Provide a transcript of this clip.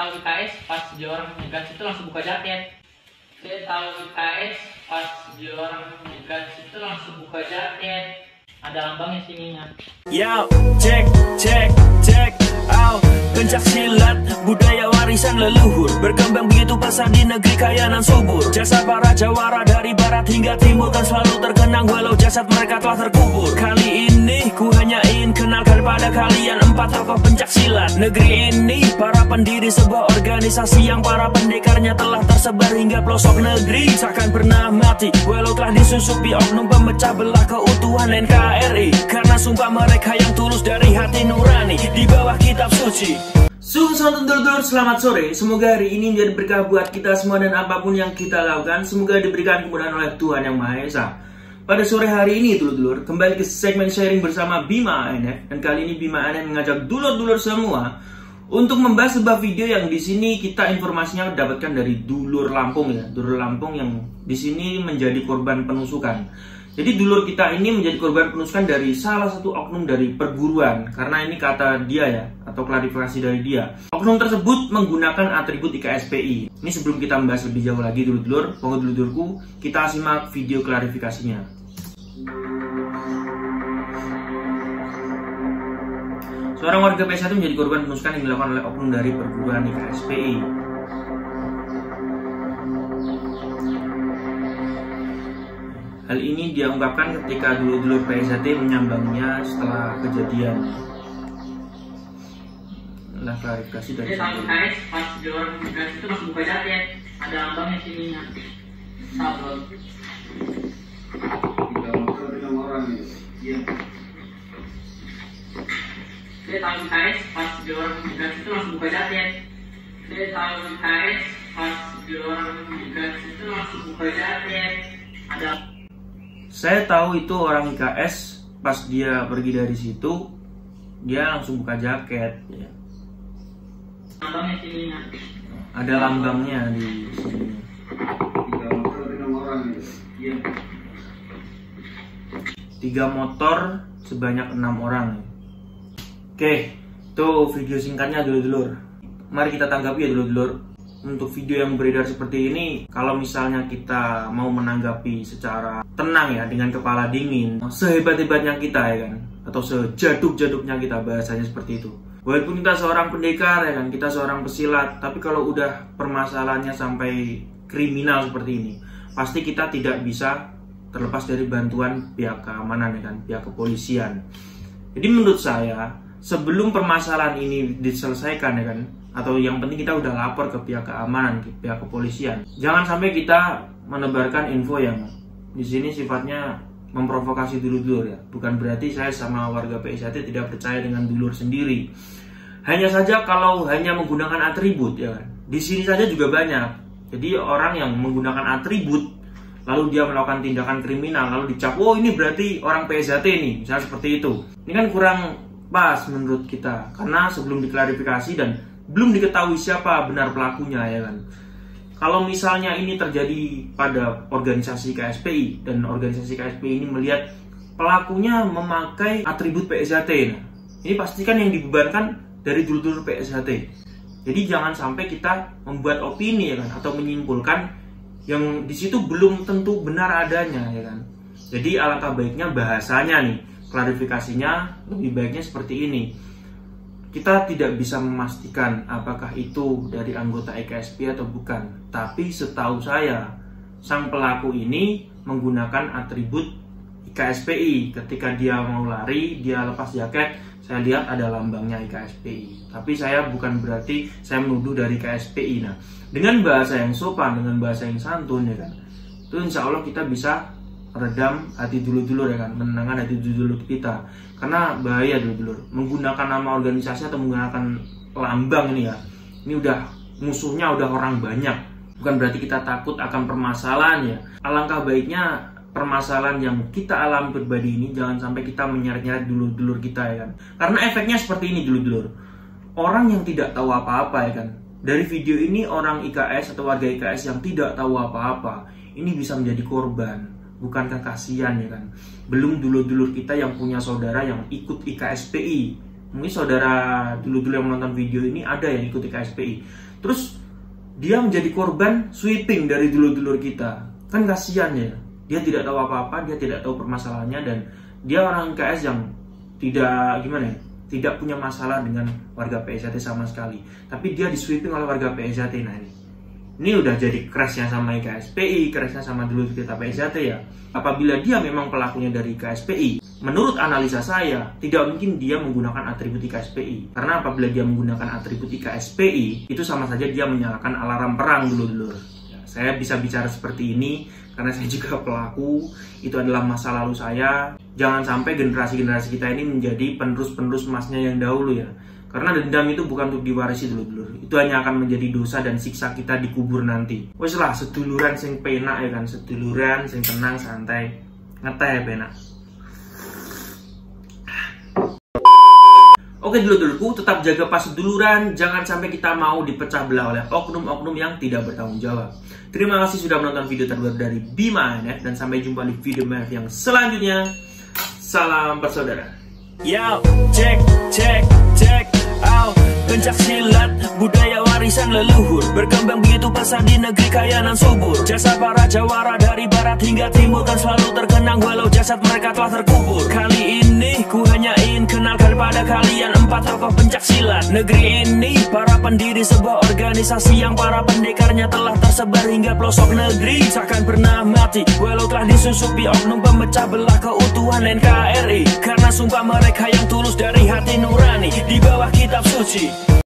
tahu IKS pas dia orang nyegas itu langsung buka jaket. Saya tahu IKS pas dia orang nyegas itu langsung buka jaket. Ada lambangnya sininya. Yo, cek out. Pencak silat, budaya warisan leluhur, berkembang begitu pesat di negeri kaya dan subur. Jasa para jawara dari barat hingga timur kan selalu terkenang walau jasad mereka telah terkubur. Kali ini ku hanya ingin kenalkan pada kalian 4 tokoh pencak silat negeri ini. Para pendiri sebuah organisasi yang para pendekarnya telah tersebar hingga pelosok negeri. Takkan pernah mati walau telah disusupi oknum pemecah belah keutuhan NKRI. Karena sumpah mereka yang tulus dari hati nurani di bawah kitab suci. Selamat dulur, selamat sore. Semoga hari ini menjadi berkah buat kita semua dan apapun yang kita lakukan, semoga diberikan kemudahan oleh Tuhan Yang Maha Esa. Pada sore hari ini dulur-dulur, kembali ke segmen sharing bersama Bima ANF. Dan kali ini Bima ANF mengajak dulur-dulur semua untuk membahas sebuah video yang di sini kita informasinya dapatkan dari dulur Lampung ya. Dulur Lampung yang di sini menjadi korban penusukan. Jadi dulur kita ini menjadi korban penusukan dari salah satu oknum dari perguruan. Karena ini kata dia ya, atau klarifikasi dari dia. Oknum tersebut menggunakan atribut IKSPI. Ini sebelum kita membahas lebih jauh lagi dulur-dulur, monggo dulur-dulurku, kita simak video klarifikasinya. Seorang warga PS1 menjadi korban penusukan yang dilakukan oleh oknum dari perguruan IKSPI. Hal ini dia ungkapkan ketika dulur-dulur PSHT menyambanginya setelah kejadian. Nah, klarifikasi dari tahu IKS pas dia orang nyegas itu langsung buka jaket. Ada lambangnya sininya. Sablon. 3 orang itu. Iya. Saya tahu IKS pas dia orang nyegas itu langsung buka jaket. Saya tahu IKS pas dia orang nyegas itu langsung buka jaket. Saya tahu itu orang IKS pas dia pergi dari situ dia langsung buka jaket ya. Lambangnya sininya. Ada lambangnya di sini. 3 orang itu. Iya. 3 motor sebanyak 6 orang. Oke, itu video singkatnya dulur-dulur. Mari kita tanggapi ya dulur-dulur. Untuk video yang beredar seperti ini, kalau misalnya kita mau menanggapi secara tenang ya, dengan kepala dingin, sehebat-hebatnya kita ya kan, atau sejaduk-jaduknya kita, bahasanya seperti itu. Walaupun kita seorang pendekar ya kan, kita seorang pesilat, tapi kalau udah permasalahannya sampai kriminal seperti ini, pasti kita tidak bisa terlepas dari bantuan pihak keamanan ya kan, pihak kepolisian. Jadi menurut saya, sebelum permasalahan ini diselesaikan ya kan, atau yang penting kita udah lapor ke pihak keamanan, ke pihak kepolisian, jangan sampai kita menebarkan info yang di sini sifatnya memprovokasi dulur-dulur ya. Bukan berarti saya sama warga PSHT tidak percaya dengan dulur sendiri. Hanya saja kalau hanya menggunakan atribut ya kan, di sini saja juga banyak. Jadi orang yang menggunakan atribut lalu dia melakukan tindakan kriminal lalu dicap, oh ini berarti orang PSHT nih, misalnya seperti itu. Ini kan kurang pas menurut kita, karena sebelum diklarifikasi dan belum diketahui siapa benar pelakunya ya kan. Kalau misalnya ini terjadi pada organisasi KSPI dan organisasi KSPI ini melihat pelakunya memakai atribut PSHT, nah, ini pastikan yang dibebankan dari dulur-dulur PSHT. Jadi jangan sampai kita membuat opini ya kan, atau menyimpulkan yang di situ belum tentu benar adanya ya kan. Jadi alangkah baiknya bahasanya nih, klarifikasinya lebih baiknya seperti ini. Kita tidak bisa memastikan apakah itu dari anggota IKSP atau bukan. Tapi setahu saya, sang pelaku ini menggunakan atribut IKSPI. Ketika dia mau lari, dia lepas jaket, saya lihat ada lambangnya IKSPI. Tapi saya bukan berarti saya menuduh dari IKSPI. Nah, dengan bahasa yang sopan, dengan bahasa yang santun ya kan, itu insya Allah kita bisa redam hati dulur-dulur ya kan, menenangkan hati dulur kita. Karena bahaya dulur-dulur menggunakan nama organisasi atau menggunakan lambang ini ya, ini udah musuhnya udah orang banyak. Bukan berarti kita takut akan permasalahan ya. Alangkah baiknya permasalahan yang kita alami pribadi ini jangan sampai kita menyeret-nyeret dulur-dulur kita ya kan. Karena efeknya seperti ini dulur-dulur, orang yang tidak tahu apa-apa ya kan, dari video ini orang IKS atau warga IKS yang tidak tahu apa-apa ini bisa menjadi korban. Bukankah kasihan ya kan? Belum dulur-dulur kita yang punya saudara yang ikut IKSPI Mungkin saudara dulu yang menonton video ini ada yang ikuti KSPI. Terus dia menjadi korban sweeping dari dulur-dulur kita. Kan kasihan ya. Dia tidak tahu apa-apa, dia tidak tahu permasalahannya, dan dia orang KS yang tidak tidak punya masalah dengan warga PSJT sama sekali. Tapi dia di sweeping oleh warga PSJT. Nah ini udah jadi crashnya sama KSPI, crashnya sama dulu kita PSJT ya. Apabila dia memang pelakunya dari KSPI, menurut analisa saya, tidak mungkin dia menggunakan atribut KSPI. Karena apabila dia menggunakan atribut KSPI, itu sama saja dia menyalakan alarm perang dulu-dulur. Ya, saya bisa bicara seperti ini karena saya juga pelaku, itu adalah masa lalu saya. Jangan sampai generasi-generasi kita ini menjadi penerus-penerus emasnya yang dahulu ya. Karena dendam itu bukan untuk diwarisi dulur-dulur. Itu hanya akan menjadi dosa dan siksa kita di kubur nanti. Wes lah, seduluran sing penak ya kan, seduluran sing tenang santai, ngeteh penak. Oke dulur-dulurku, tetap jaga pas seduluran, jangan sampai kita mau dipecah belah oleh oknum-oknum yang tidak bertanggung jawab. Terima kasih sudah menonton video terbaru dari Bima NF, dan sampai jumpa di video yang selanjutnya. Salam bersaudara. Yo, cek out. Pencak silat, budaya warisan leluhur, berkembang begitu pesat di negeri kaya nan subur. Jasa para jawara dari barat hingga timur kan selalu terkenang, walau jasad mereka telah terkubur. Kali ini ku hanya ingin kenalkan pada kalian 4 tokoh pencak silat negeri ini. Para pendiri sebuah organisasi yang para pendekarnya telah tersebar hingga pelosok negeri. Takkan pernah mati walau telah disusupi oknum pemecah belah keutuhan NKRI. Karena sumpah mereka yang tulus dari hati nurani di bawah kitab suci.